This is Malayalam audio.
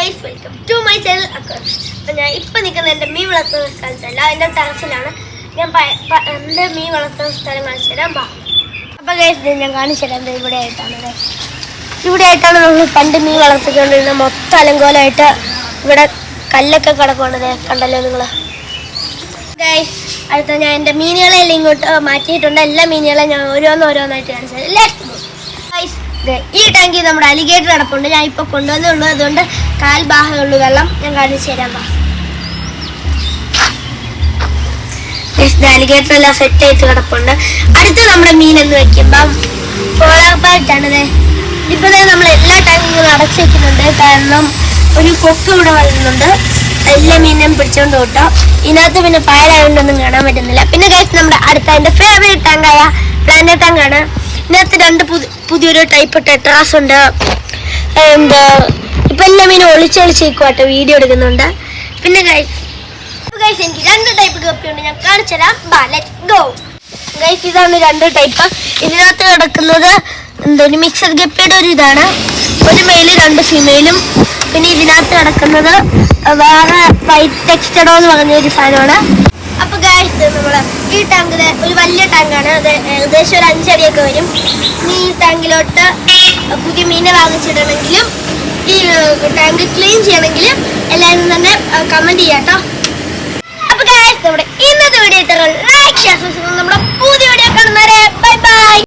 guys, welcome to my channel. ഞാൻ ഇപ്പം നിൽക്കുന്ന എൻ്റെ മീൻ വളർത്തുന്ന സ്ഥലത്തല്ല, എൻ്റെ ടെറസിലാണ്. ഞാൻ എൻ്റെ മീൻ വളർത്തുന്ന സ്ഥലം കാണിച്ചു തരാം. അപ്പോൾ ഗൈസ് ഞാൻ കാണിച്ചു തരാം. ഇവിടെ ആയിട്ടാണ് നമ്മൾ പണ്ട് മീൻ വളർത്തിക്കൊണ്ടിരുന്നത്. മൊത്തം അലങ്കോലമായിട്ട് ഇവിടെ കല്ലൊക്കെ കിടക്കുന്നത് കണ്ടല്ലോ നിങ്ങൾ. ഗൈസ് അടുത്ത ഞാൻ എൻ്റെ മീനുകളെല്ലാം ഇങ്ങോട്ട് മാറ്റിയിട്ടുണ്ട്. എല്ലാ മീനുകളെയും ഞാൻ ഓരോന്നായിട്ട് കാണിച്ചു തരാം. ഗൈസ് ഈ ടാങ്കിൽ നമ്മുടെ അലിഗേറ്റർ കിടപ്പുണ്ട്. ഞാൻ ഇപ്പോൾ കൊണ്ടുവന്നുള്ളൂ, അതുകൊണ്ട് കാൽ ഭാഗമുള്ളൂ വെള്ളം. ഞാൻ കാണിച്ചു തരാം. അലിഗേറ്റർ എല്ലാം സെറ്റ് ആയിട്ട് കിടപ്പുണ്ട്. അടുത്ത നമ്മുടെ മീൻ എന്ന് വെക്കുമ്പം പോളാപ്പായിട്ടാണ്. ഇപ്പൊ നമ്മൾ എല്ലാ ടാങ്കിലും അടച്ചു വെക്കുന്നുണ്ട്, കാരണം ഒരു കൊക്ക് ഇവിടെ വരുന്നുണ്ട്. എല്ലാ മീനും പിടിച്ചോണ്ട് കിട്ടോ. ഇതിനകത്ത് പിന്നെ പായലായോണ്ടൊന്നും കാണാൻ പറ്റുന്നില്ല. പിന്നെ ഗൈസ് നമ്മുടെ അടുത്ത എൻ്റെ ഫേവറേറ്റ് ടാങ്കായ പ്ലാന്റ് ടാങ്കാണ്. ഇതിനകത്ത് രണ്ട് പുതിയൊരു ടൈപ്പ് ടെട്രാസ് ഉണ്ട്. ഇപ്പൊ എല്ലാ മീനും ഒളിച്ചേക്കുവാട്ടോ വീഡിയോ എടുക്കുന്നുണ്ട്. പിന്നെ ഗൈസ് എനിക്ക് രണ്ട് ടൈപ്പ് ഗപ്പിയുണ്ട്, ഞാൻ കാണിച്ചു തരാം. Let's go. ഗൈസ് ഇതാണ് രണ്ട് ടൈപ്പ്. ഇതിനകത്ത് കിടക്കുന്നത് ഒരു മിക്സഡ് ഗപ്പിയുടെ ഒരു ഇതാണ്. ഒരു മെയിലും രണ്ട് ഫീമെയിലും. പിന്നെ ഇതിനകത്ത് കിടക്കുന്നത് വേറെ വൈറ്റ് ടെക്സ്റ്റഡോ എന്ന് പറഞ്ഞൊരു സാധനമാണ്. അപ്പൊ ഗൈസ് നമ്മള് ഈ ടാങ്കില് ഒരു വലിയ ടാങ്കാണ്. അത് ഏകദേശം ഒരു 5 അടിയൊക്കെ വരും. ഈ ടാങ്കിലോട്ട് പുതിയ മീനെ വാങ്ങിച്ചിടണമെങ്കിലും ഈ ടാങ്ക് ക്ലീൻ ചെയ്യണമെങ്കിലും എല്ലാവരും തന്നെ കമന്റ് ചെയ്യാട്ടോ. അപ്പൊ ഗൈസ് നമ്മുടെ ഇന്നത്തെ വീഡിയോ ഇത്ര ലൈക്ക് ഷെയർ നമ്മുടെ പുതിയ വീഡിയോ കാണുന്നവരെ ബൈ ബൈ.